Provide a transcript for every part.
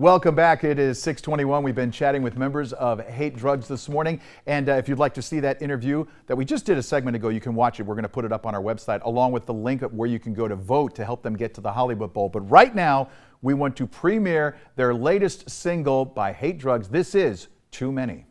Welcome back. It is 6:21. We've been chatting with members of Hate Drugs this morning. And if you'd like to see that interview that we just did a segment ago, you can watch it. We're going to put it up on our website along with the link where you can go to vote to help them get to the Hollywood Bowl. But right now, we want to premiere their latest single by Hate Drugs. This is Too Many.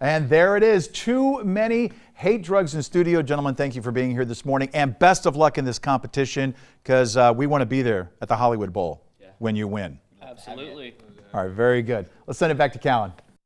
And there it is. Too many hate drugs in studio. Gentlemen, thank you for being here this morning. And best of luck in this competition, because we want to be there at the Hollywood Bowl when you win. Absolutely. All right, very good. Let's send it back to Callan.